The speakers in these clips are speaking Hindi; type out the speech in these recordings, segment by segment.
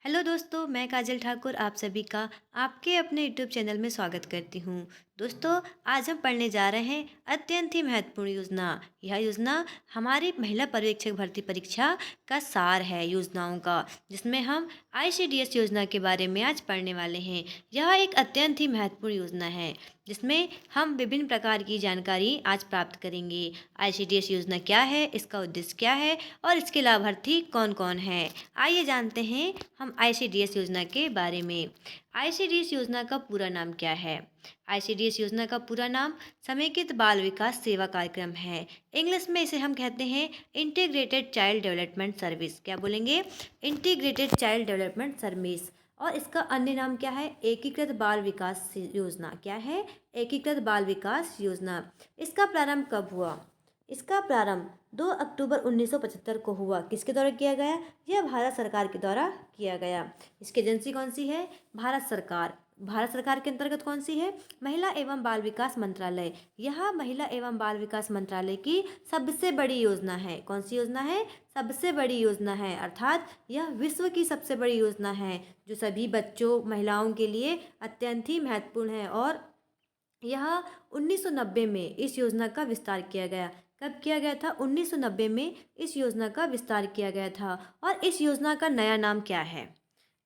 हेलो दोस्तों, मैं काजल ठाकुर आप सभी का आपके अपने यूट्यूब चैनल में स्वागत करती हूँ। दोस्तों, आज हम पढ़ने जा रहे हैं अत्यंत ही महत्वपूर्ण योजना। यह योजना हमारी महिला पर्यवेक्षक भर्ती परीक्षा का सार है योजनाओं का, जिसमें हम आईसीडीएस योजना के बारे में आज पढ़ने वाले हैं। यह एक अत्यंत ही महत्वपूर्ण योजना है जिसमें हम विभिन्न प्रकार की जानकारी आज प्राप्त करेंगे। आईसीडीएस योजना क्या है, इसका उद्देश्य क्या है और इसके लाभार्थी कौन कौन हैं। आइए जानते हैं हम आईसीडीएस योजना के बारे में। आईसीडीएस योजना का पूरा नाम क्या है? आईसीडीएस योजना का पूरा नाम समेकित बाल विकास सेवा कार्यक्रम है। इंग्लिश में इसे हम कहते हैं इंटीग्रेटेड चाइल्ड डेवलपमेंट सर्विस। क्या बोलेंगे? Integrated child development service. और इसका अन्य नाम क्या है? एकीकृत बाल विकास योजना। क्या है? एकीकृत बाल विकास योजना। इसका प्रारंभ कब हुआ? इसका प्रारंभ 2 अक्टूबर 1975 को हुआ। किसके द्वारा किया गया? यह भारत सरकार के द्वारा किया गया। इसकी एजेंसी कौन सी है? भारत सरकार। भारत सरकार के अंतर्गत कौन सी है? महिला एवं बाल विकास मंत्रालय। यह महिला एवं बाल विकास मंत्रालय की सबसे बड़ी योजना है। कौन सी योजना है? सबसे बड़ी योजना है, अर्थात यह विश्व की सबसे बड़ी योजना है जो सभी बच्चों महिलाओं के लिए अत्यंत ही महत्वपूर्ण है। और यह 1990 में इस योजना का विस्तार किया गया। कब किया गया था? 1990 में इस योजना का विस्तार किया गया था। और इस योजना का नया नाम क्या है?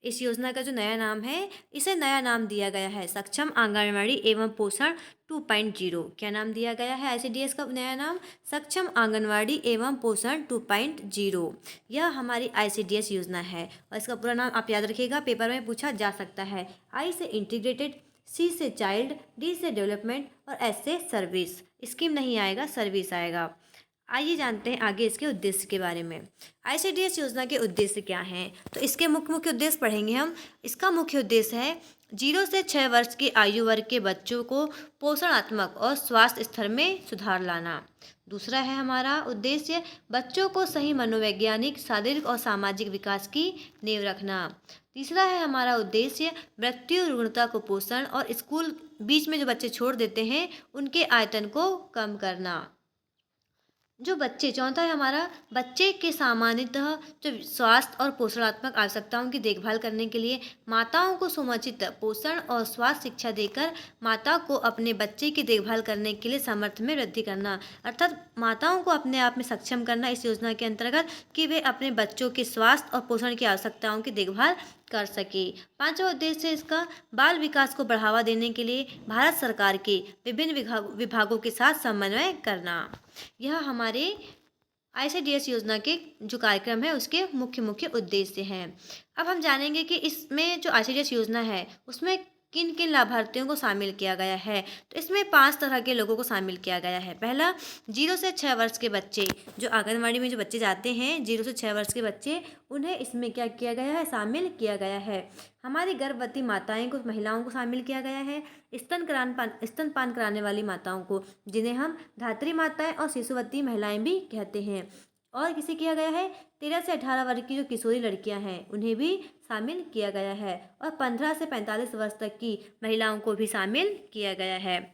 इस योजना का जो नया नाम है, इसे नया नाम दिया गया है सक्षम आंगनवाड़ी एवं पोषण 2.0। क्या नाम दिया गया है आईसीडीएस का नया नाम? सक्षम आंगनवाड़ी एवं पोषण 2.0। यह हमारी आईसीडीएस योजना है और इसका पूरा नाम आप याद रखिएगा, पेपर में पूछा जा सकता है। आई से इंटीग्रेटेड, सी से चाइल्ड, डी से डेवलपमेंट और एस से सर्विस। स्कीम नहीं आएगा, सर्विस आएगा। आइए जानते हैं आगे इसके उद्देश्य के बारे में। आईसीडीएस योजना के उद्देश्य क्या हैं? तो इसके मुख्य मुख्य उद्देश्य पढ़ेंगे हम। इसका मुख्य उद्देश्य है 0 से 6 वर्ष की आयु वर्ग के बच्चों को पोषणात्मक और स्वास्थ्य स्तर में सुधार लाना। दूसरा है हमारा उद्देश्य बच्चों को सही मनोवैज्ञानिक, शारीरिक और सामाजिक विकास की नींव रखना। तीसरा है हमारा उद्देश्य मृत्यु, रुग्णता, कुपोषण और स्कूल बीच में जो बच्चे छोड़ देते हैं उनके आयतन को कम करना। जो बच्चे, चौथा है हमारा बच्चे के सामान्यतः जो स्वास्थ्य और पोषणात्मक आवश्यकताओं की देखभाल करने के लिए माताओं को समुचित पोषण और स्वास्थ्य शिक्षा देकर माता को अपने बच्चे की देखभाल करने के लिए सामर्थ्य में वृद्धि करना। अर्थात माताओं को अपने आप में सक्षम करना इस योजना के अंतर्गत कि वे अपने बच्चों के स्वास्थ्य और पोषण की आवश्यकताओं की देखभाल कर सके। पांचवा उद्देश्य है इसका बाल विकास को बढ़ावा देने के लिए भारत सरकार के विभिन्न विभागों के साथ समन्वय करना। यह हमारे आईसीडीएस योजना के जो कार्यक्रम है उसके मुख्य मुख्य उद्देश्य हैं। अब हम जानेंगे कि इसमें जो आईसीडीएस योजना है उसमें किन किन लाभार्थियों को शामिल किया गया है। तो इसमें 5 तरह के लोगों को शामिल किया गया है। पहला, 0 से 6 वर्ष के बच्चे। जो आंगनवाड़ी में जो बच्चे जाते हैं 0 से 6 वर्ष के बच्चे, उन्हें इसमें क्या किया गया है? शामिल किया गया है। हमारी गर्भवती माताएं को, महिलाओं को शामिल किया गया है। स्तनपान कराने वाली माताओं को, जिन्हें हम धात्री माताएं और शिशुवती महिलाएं भी कहते हैं। और किसे किया गया है? 13 से 18 वर्ष की जो किशोरी लड़कियां हैं उन्हें भी शामिल किया गया है। और 15 से 45 वर्ष तक की महिलाओं को भी शामिल किया गया है।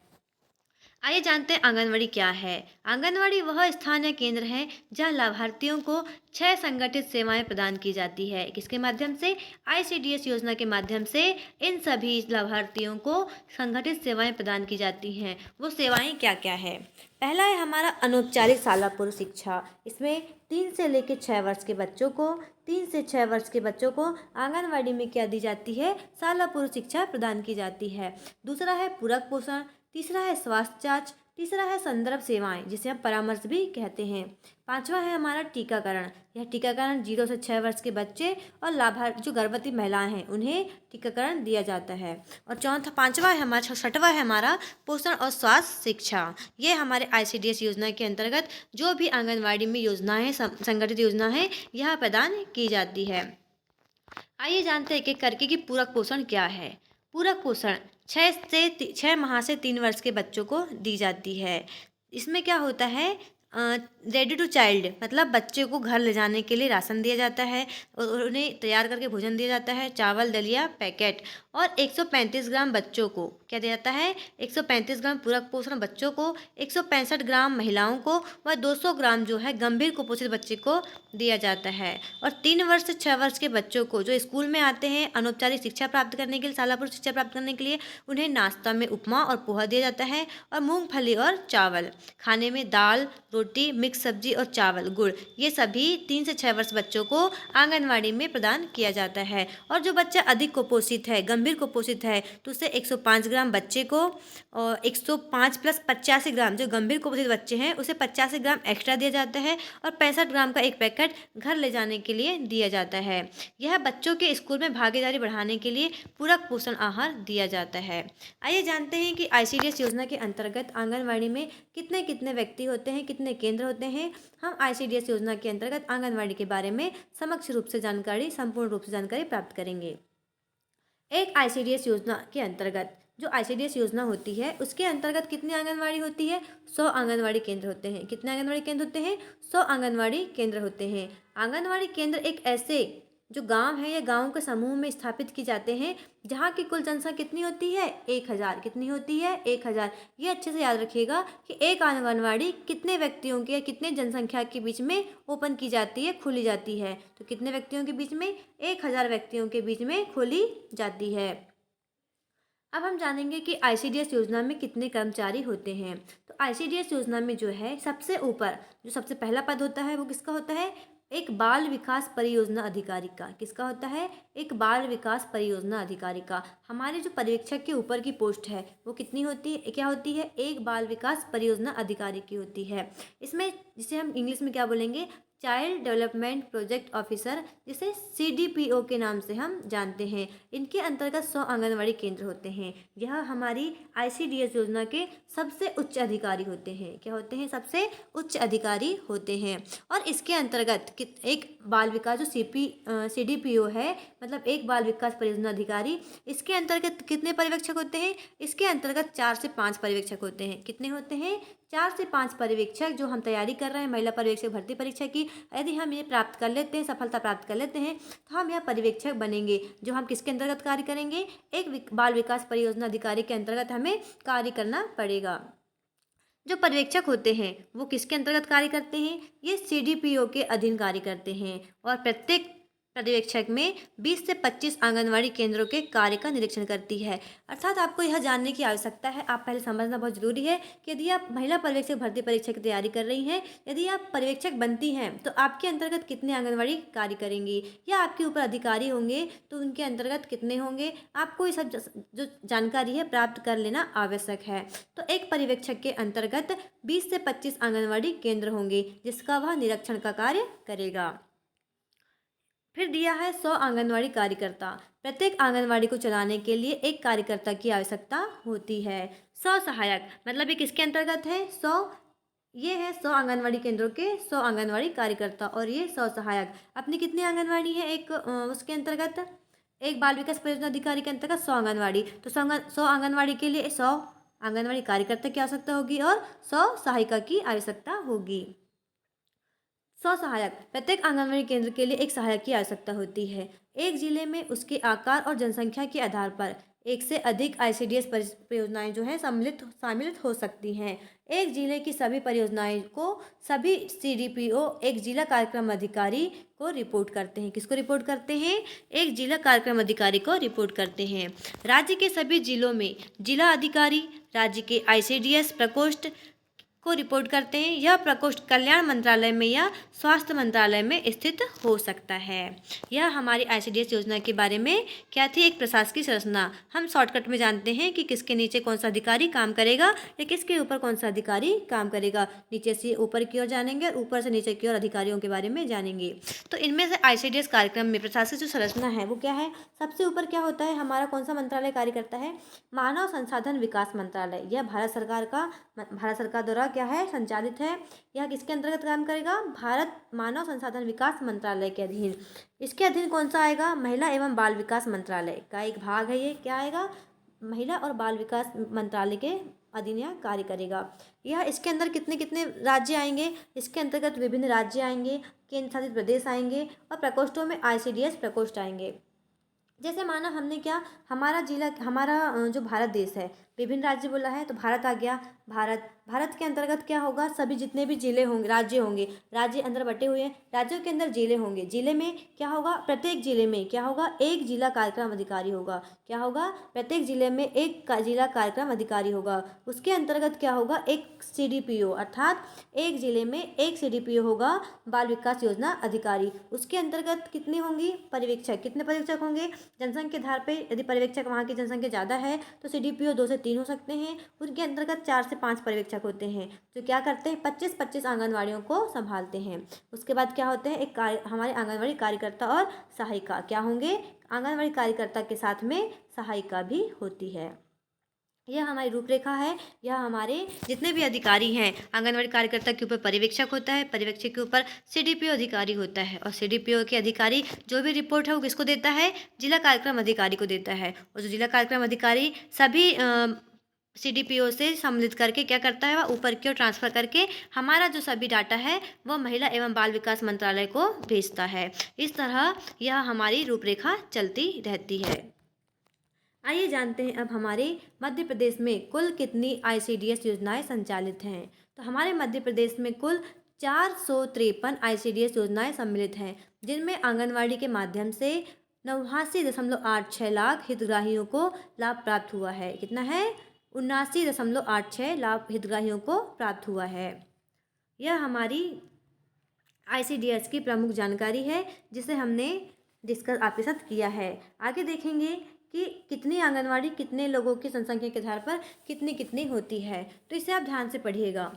आइए जानते हैं आंगनवाड़ी क्या है। आंगनवाड़ी वह स्थान या केंद्र है जहां लाभार्थियों को 6 संगठित सेवाएं प्रदान की जाती है। किसके माध्यम से? आईसीडीएस योजना के माध्यम से इन सभी लाभार्थियों को संगठित सेवाएं प्रदान की जाती हैं। वो सेवाएं क्या क्या है? पहला है हमारा अनौपचारिक शाला पूर्व शिक्षा। इसमें 3 से लेकर 6 वर्ष के बच्चों को 3 से 6 वर्ष के बच्चों को आंगनवाड़ी में क्या दी जाती है? शाला पूर्व शिक्षा प्रदान की जाती है। दूसरा है पूरक पोषण। तीसरा है स्वास्थ्य जांच। तीसरा है संदर्भ सेवाएं, जिसे हम परामर्श भी कहते हैं। पांचवा है हमारा टीकाकरण। यह टीकाकरण 0 से 6 वर्ष के बच्चे और लाभार्थी जो गर्भवती महिलाएं हैं उन्हें टीकाकरण दिया जाता है। और पांचवा है हमारा, छठवा है हमारा पोषण और स्वास्थ्य शिक्षा। ये हमारे आईसीडीएस योजना के अंतर्गत जो भी आंगनवाड़ी में योजनाएं, संगठित योजना है, यह प्रदान की जाती है। आइए जानते हैं एक एक करके कि पूरक पोषण क्या है। पूरक पोषण 6 माह से 3 वर्ष के बच्चों को दी जाती है। इसमें क्या होता है? रेडी टू चाइल्ड मतलब बच्चे को घर ले जाने के लिए राशन दिया जाता है और उन्हें तैयार करके भोजन दिया जाता है, चावल दलिया पैकेट। और 135 ग्राम बच्चों को क्या दिया जाता है, 135 ग्राम पूरक पोषण बच्चों को, 165 ग्राम महिलाओं को व 200 ग्राम जो है गंभीर कुपोषित बच्चे को दिया जाता है। और 3 वर्ष से 6 वर्ष के बच्चों को जो स्कूल में आते हैं अनौपचारिक शिक्षा प्राप्त करने के लिए, शालापुर शिक्षा प्राप्त करने के लिए, उन्हें नाश्ता में उपमा और पोहा दिया जाता है और मूंगफली और चावल। खाने में दाल, रोटी, मिक्स सब्जी और चावल, गुड़, ये सभी 3 से 6 वर्ष बच्चों को आंगनवाड़ी में प्रदान किया जाता है। और जो बच्चा अधिक कुपोषित है, गंभीर कुपोषित है, तो उसे 105 ग्राम बच्चे को और 105 प्लस 85 ग्राम जो गंभीर कुपोषित बच्चे हैं उसे 85 ग्राम एक्स्ट्रा दिया जाता है और 65 ग्राम का एक पैकेट घर ले जाने के लिए दिया जाता है। यह बच्चों के स्कूल में भागीदारी बढ़ाने के लिए पूरक पोषण आहार दिया जाता है। आइए जानते हैं कि ICDS योजना के अंतर्गत आंगनवाड़ी में कितने कितने व्यक्ति होते हैं, कितने केंद्र होते हैं। हम ICDS योजना के अंतर्गत आंगनवाड़ी के बारे में समग्र रूप से जानकारी, संपूर्ण रूप से जानकारी प्राप्त करेंगे। एक ICDS योजना के अंतर्गत जो ICDS योजना होती है उसके अंतर्गत कितनी आंगनवाड़ी होती है, 100 आंगनवाड़ी केंद्र होते हैं। कितने आंगनवाड़ी केंद्र होते हैं, 100 आंगनवाड़ी केंद्र होते हैं। आंगनवाड़ी केंद्र एक ऐसे जो गांव है या गांव के समूह में स्थापित की जाते हैं जहां की कुल जनसंख्या कितनी होती है, 1000। कितनी होती है, 1000। ये अच्छे से याद रखिएगा कि एक आंगनवाड़ी कितने व्यक्तियों के या कितने जनसंख्या के बीच में ओपन की जाती है, खोली जाती है। तो कितने व्यक्तियों के बीच में, 1000 व्यक्तियों के बीच में खोली जाती है। अब हम जानेंगे कि ICDS योजना में कितने कर्मचारी होते हैं। तो ICDS योजना में जो है सबसे ऊपर जो सबसे पहला पद होता है वो किसका होता है, एक बाल विकास परियोजना अधिकारी का। किसका होता है, एक बाल विकास परियोजना अधिकारी का। हमारे जो पर्यवेक्षक के ऊपर की पोस्ट है वो कितनी होती है, क्या होती है, एक बाल विकास परियोजना अधिकारी की होती है। इसमें जिसे हम इंग्लिश में क्या बोलेंगे, चाइल्ड डेवलपमेंट प्रोजेक्ट ऑफिसर, जिसे CDPO के नाम से हम जानते हैं। इनके अंतर्गत 100 आंगनवाड़ी केंद्र होते हैं। यह हमारी ICDS योजना के सबसे उच्च अधिकारी होते हैं। क्या होते हैं, सबसे उच्च अधिकारी होते हैं। और इसके अंतर्गत एक बाल विकास जो CDPO है, मतलब एक बाल विकास परियोजना अधिकारी, इसके अंतर्गत कितने पर्यवेक्षक होते हैं, इसके अंतर्गत 4 से 5 पर्यवेक्षक होते हैं। कितने होते हैं, 4 से 5 पर्यवेक्षक। जो हम तैयारी कर रहे हैं महिला पर्यवेक्षक भर्ती परीक्षा की, यदि हम ये प्राप्त कर लेते हैं, सफलता प्राप्त कर लेते हैं, तो हम यह पर्यवेक्षक बनेंगे। जो हम किसके अंतर्गत कार्य करेंगे, एक बाल विकास परियोजना अधिकारी के अंतर्गत हमें कार्य करना पड़ेगा। जो पर्यवेक्षक होते हैं वो किसके अंतर्गत कार्य करते हैं, ये CDPO के अधीन कार्य करते हैं। और प्रत्येक पर्यवेक्षक में 20 से 25 आंगनवाड़ी केंद्रों के कार्य का निरीक्षण करती है। अर्थात आपको यह जानने की आवश्यकता है, आप पहले समझना बहुत जरूरी है कि यदि आप महिला पर्यवेक्षक भर्ती परीक्षा की तैयारी कर रही हैं, यदि आप पर्यवेक्षक बनती हैं तो आपके अंतर्गत कितने आंगनवाड़ी कार्य करेंगी, या आपके ऊपर अधिकारी होंगे तो उनके अंतर्गत कितने होंगे, आपको ये सब जो जानकारी है प्राप्त कर लेना आवश्यक है। तो एक पर्यवेक्षक के अंतर्गत 20 से 25 आंगनवाड़ी केंद्र होंगे जिसका वह निरीक्षण का कार्य करेगा। फिर दिया है 100 आंगनवाड़ी कार्यकर्ता। प्रत्येक आंगनवाड़ी को चलाने के लिए एक कार्यकर्ता की आवश्यकता होती है। 100 सहायक मतलब ये किसके अंतर्गत है, 100, ये है 100 आंगनवाड़ी केंद्रों के 100 आंगनवाड़ी कार्यकर्ता और ये 100 सहायक। अपनी कितनी आंगनवाड़ी है, एक उसके अंतर्गत एक बाल विकास परियोजना अधिकारी के अंतर्गत 100 आंगनवाड़ी। तो 100 आंगनवाड़ी के लिए 100 आंगनवाड़ी कार्यकर्ता की आवश्यकता होगी और 100 सहायिका की आवश्यकता होगी। 100 सहायक, प्रत्येक आंगनवाड़ी केंद्र के लिए एक सहायक की आवश्यकता होती है। एक जिले में उसके आकार और जनसंख्या के आधार पर एक से अधिक ICDS परियोजनाएं जो हैं शामिल हो सकती हैं। एक जिले की सभी परियोजनाएं को सभी CDPO एक जिला कार्यक्रम अधिकारी को रिपोर्ट करते हैं। किसको रिपोर्ट करते हैं, एक जिला कार्यक्रम अधिकारी को रिपोर्ट करते हैं। राज्य के सभी जिलों में जिला अधिकारी राज्य के ICDS प्रकोष्ठ को रिपोर्ट करते हैं। यह प्रकोष्ठ कल्याण मंत्रालय में या स्वास्थ्य मंत्रालय में स्थित हो सकता है। यह हमारी ICDS योजना के बारे में क्या थी, एक प्रशासकीय संरचना। हम शॉर्टकट में जानते हैं कि किसके नीचे कौन सा अधिकारी काम करेगा या किसके ऊपर कौन सा अधिकारी काम करेगा। नीचे से ऊपर की ओर जानेंगे और ऊपर से नीचे की ओर अधिकारियों के बारे में जानेंगे। तो इनमें से ICDS कार्यक्रम में प्रशासकीय जो संरचना है वो क्या है, सबसे ऊपर क्या होता है, हमारा कौन सा मंत्रालय कार्य करता है, मानव संसाधन विकास मंत्रालय। यह भारत सरकार द्वारा क्या है, संचालित है। यह किसके अंतर्गत काम करेगा, भारत मानव संसाधन विकास मंत्रालय के अधीन। इसके अधीन कौन सा आएगा, महिला एवं बाल विकास मंत्रालय का एक भाग है। ये क्या आएगा, महिला और बाल विकास मंत्रालय के अधिनियम कार्य करेगा। यह इसके अंदर कितने कितने राज्य आएंगे, इसके अंतर्गत विभिन्न राज्य आएंगे, केंद्र शासित प्रदेश आएंगे और प्रकोष्ठों में ICDS प्रकोष्ठ आएंगे। जैसे माना हमने क्या, हमारा जिला, हमारा जो भारत देश है, विभिन्न राज्य बोला है तो भारत आ गया। भारत के अंतर्गत क्या होगा, सभी जितने भी जिले होंगे, राज्य होंगे, राज्य अंदर बटे हुए हैं, राज्यों के अंदर जिले होंगे। जिले में क्या होगा, प्रत्येक जिले में क्या होगा, एक जिला कार्यक्रम अधिकारी होगा। क्या होगा, प्रत्येक जिले में एक जिला कार्यक्रम अधिकारी होगा। उसके अंतर्गत क्या होगा, एक CDPO, अर्थात एक जिले में एक CDPO होगा, बाल विकास योजना अधिकारी। उसके अंतर्गत कितनी होंगी, पर्यवेक्षक। कितने पर्यवेक्षक होंगे, जनसंख्या के आधार पे यदि पर्यवेक्षक वहाँ की जनसंख्या ज़्यादा है तो CDPO 2 से 3 हो सकते हैं। उनके अंतर्गत 4 से 5 पर्यवेक्षक होते हैं जो क्या करते हैं, 25-25 आंगनवाड़ियों को संभालते हैं। उसके बाद क्या होते हैं, एक हमारे आंगनवाड़ी कार्यकर्ता और सहायिका क्या होंगे, आंगनवाड़ी कार्यकर्ता के साथ में सहायिका भी होती है। यह हमारी रूपरेखा है। यह हमारे जितने भी अधिकारी हैं, आंगनवाड़ी कार्यकर्ता के ऊपर पर्यवेक्षक होता है, पर्यवेक्षक के ऊपर CDPO अधिकारी होता है और CDPO के अधिकारी जो भी रिपोर्ट है वो किसको देता है, जिला कार्यक्रम अधिकारी को देता है। और जो जिला कार्यक्रम अधिकारी सभी CDPO से सम्मिलित करके क्या करता है, वह ऊपर की ओर ट्रांसफ़र करके हमारा जो सभी डाटा है वह महिला एवं बाल विकास मंत्रालय को भेजता है। इस तरह यह हमारी रूपरेखा चलती रहती है। आइए जानते हैं अब हमारे मध्य प्रदेश में कुल कितनी ICDS योजनाएं संचालित हैं। तो हमारे मध्य प्रदेश में कुल 453 ICDS योजनाएं सम्मिलित हैं, जिनमें आंगनवाड़ी के माध्यम से 89.86 लाख हितग्राहियों को लाभ प्राप्त हुआ है। कितना है, 79.86 लाख हितग्राहियों को प्राप्त हुआ है। यह हमारी ICDS की प्रमुख जानकारी है जिसे हमने डिस्कस आपके साथ किया है। आगे देखेंगे कि कितनी आंगनवाड़ी कितने लोगों की जनसंख्या के आधार पर कितनी कितनी होती है। तो इसे आप ध्यान से पढ़िएगा।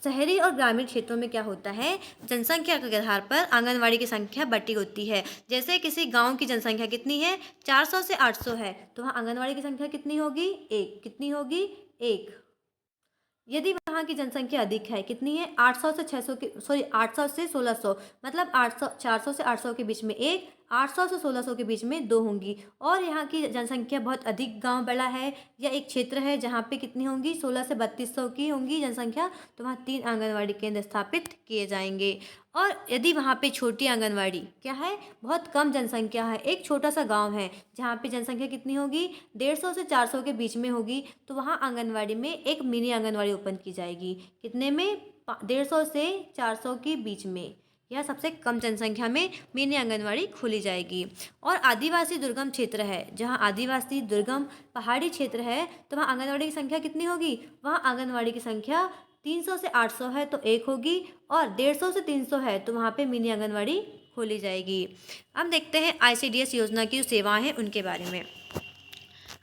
शहरी और ग्रामीण क्षेत्रों में क्या होता है, जनसंख्या के आधार पर आंगनवाड़ी की संख्या बटी होती है। जैसे किसी गांव की जनसंख्या कितनी है, 400 से 800 है, तो वहाँ आंगनवाड़ी की संख्या कितनी होगी, एक। कितनी होगी, एक। यदि वहाँ की जनसंख्या अधिक है, कितनी है, 800 से 600 की, सॉरी 800 से 1600, मतलब 400 से 800 के बीच में एक, 800 से 1600 के बीच में दो होंगी। और यहाँ की जनसंख्या बहुत अधिक गांव बड़ा है या एक क्षेत्र है जहाँ पे कितनी होंगी, 16 से 3200 की होंगी जनसंख्या, तो वहाँ 3 आंगनवाड़ी केंद्र स्थापित किए जाएंगे। और यदि वहाँ पे छोटी आंगनवाड़ी क्या है, बहुत कम जनसंख्या है, एक छोटा सा गांव है जहाँ पे जनसंख्या कितनी होगी, 150 से 400 के बीच में होगी, तो वहाँ आंगनवाड़ी में एक मिनी आंगनवाड़ी ओपन की जाएगी। कितने में, 150 से 400 के बीच में। यह सबसे कम जनसंख्या में मिनी आंगनवाड़ी खोली जाएगी। और आदिवासी दुर्गम क्षेत्र है, जहाँ आदिवासी दुर्गम पहाड़ी क्षेत्र है, तो वहाँ आंगनवाड़ी की संख्या कितनी होगी, वहाँ आंगनवाड़ी की संख्या 300 से 800 है तो एक होगी, और 150 से 300 है तो वहाँ पे मिनी आंगनवाड़ी खोली जाएगी। अब देखते हैं ICDS योजना की जो सेवाएं हैं उनके बारे में।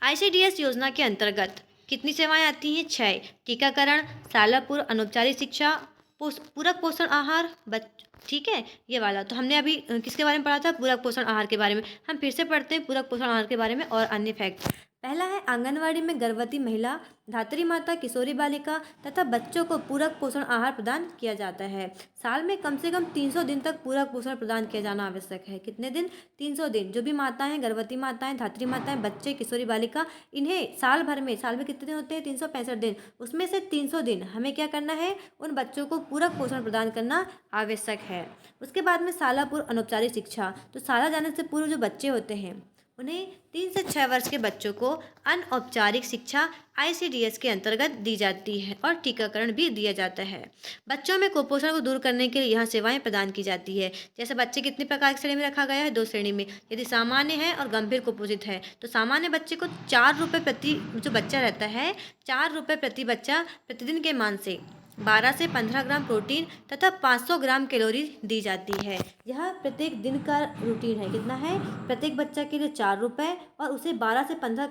ICDS योजना के अंतर्गत कितनी सेवाएं आती हैं, 6। टीकाकरण, शाला पूर्व अनौपचारिक शिक्षा, पूरक पोषण आहार, ठीक है, ये वाला तो हमने अभी किसके बारे में पढ़ा था, पूरक पोषण आहार के बारे में। हम फिर से पढ़ते हैं पूरक पोषण आहार के बारे में और अन्य फैक्ट। पहला है, आंगनवाड़ी में गर्भवती महिला, धात्री माता, किशोरी बालिका तथा बच्चों को पूरक पोषण आहार प्रदान किया जाता है। साल में कम से कम 300 दिन तक पूरक पोषण प्रदान किया जाना आवश्यक है। कितने दिन, 300 दिन। जो भी माताएं, गर्भवती माताएं, धात्री माताएं, बच्चे, किशोरी बालिका, इन्हें साल में कितने दिन होते हैं, 365 दिन, उसमें से 300 दिन हमें क्या करना है, उन बच्चों को पूरक पोषण प्रदान करना आवश्यक है। उसके बाद में शाला पूर्व अनौपचारिक शिक्षा, तो शाला जाने से पूर्व जो बच्चे होते हैं उन्हें 3 से 6 वर्ष के बच्चों को अनौपचारिक शिक्षा ICDS के अंतर्गत दी जाती है और टीकाकरण भी दिया जाता है। बच्चों में कुपोषण को दूर करने के लिए यहाँ सेवाएं प्रदान की जाती है। जैसे बच्चे कितने प्रकार की श्रेणी में रखा गया है, 2 श्रेणी में। यदि सामान्य है और गंभीर कुपोषित है तो सामान्य बच्चे को 4 रुपये प्रति जो बच्चा रहता है, 4 रुपये प्रति बच्चा प्रतिदिन के मान से 12 से 15 ग्राम प्रोटीन तथा 500 ग्राम कैलोरी दी जाती है। यह प्रत्येक दिन का रूटीन है। कितना है, प्रत्येक बच्चा के लिए 4 रुपये और उसे 12 से 15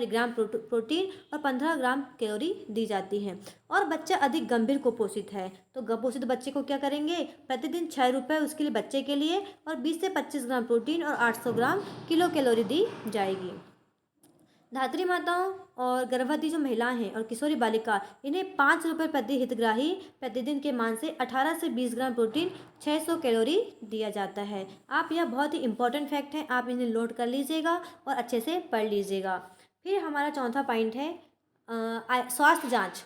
ग्राम प्रोटीन और 15 ग्राम कैलोरी दी जाती है। और बच्चा अधिक गंभीर कुपोषित है तो कुपोषित बच्चे को क्या करेंगे, प्रतिदिन 6 रुपये उसके लिए, बच्चे के लिए, और 20 से 25 ग्राम प्रोटीन और 800 ग्राम किलो कैलोरी दी जाएगी। धात्री माताओं और गर्भवती जो महिलाएं हैं और किशोरी बालिका, इन्हें 5 रुपये प्रति हितग्राही प्रतिदिन के मान से 18 से 20 ग्राम प्रोटीन, 600 कैलोरी दिया जाता है। आप यह बहुत ही इंपॉर्टेंट फैक्ट हैं, आप इन्हें नोट कर लीजिएगा और अच्छे से पढ़ लीजिएगा। फिर हमारा चौथा पॉइंट है स्वास्थ्य जांच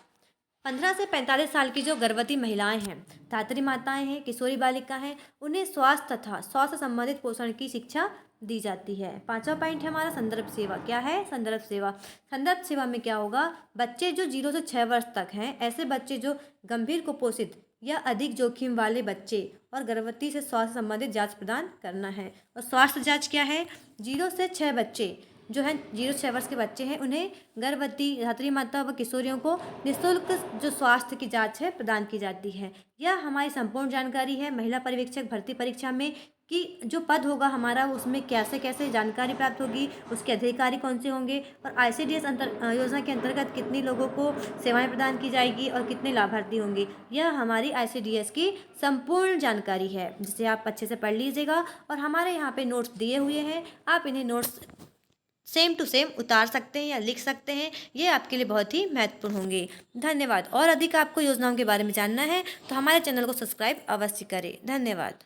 15 से 45 साल की जो गर्भवती महिलाएं हैं, धात्री माताएं हैं, किशोरी बालिका हैं, उन्हें स्वास्थ्य तथा स्वास्थ्य संबंधित पोषण की शिक्षा दी जाती है। 5वां पॉइंट है हमारा संदर्भ सेवा। क्या है? संदर्भ सेवा। संदर्भ सेवा में क्या होगा? बच्चे जो 0 से 6 वर्ष तक हैं, ऐसे बच्चे जो गंभीर कुपोषित या अधिक जोखिम वाले बच्चे और गर्भवती से स्वास्थ्य संबंधित जांच प्रदान करना है। और स्वास्थ्य जांच क्या है? 0 से 6 बच्चे जो हैं, 0 से 6 वर्ष के बच्चे हैं, उन्हें गर्भवती, धात्री माता व किशोरियों को निःशुल्क जो स्वास्थ्य की जांच है प्रदान की जाती है। यह हमारी संपूर्ण जानकारी है महिला पर्यवेक्षक भर्ती परीक्षा में कि जो पद होगा हमारा उसमें कैसे कैसे जानकारी प्राप्त होगी, उसके अधिकारी कौन से होंगे और ICDS योजना के अंतर्गत कितनी लोगों को सेवाएं प्रदान की जाएगी और कितने लाभार्थी होंगे। यह हमारी ICDS की संपूर्ण जानकारी है, जिसे आप अच्छे से पढ़ लीजिएगा। और हमारे यहाँ पे नोट्स दिए हुए हैं, आप इन्हें नोट्स सेम टू सेम उतार सकते हैं या लिख सकते हैं। ये आपके लिए बहुत ही महत्वपूर्ण होंगे। धन्यवाद। और अधिक आपको योजनाओं के बारे में जानना है तो हमारे चैनल को सब्सक्राइब अवश्य करें। धन्यवाद।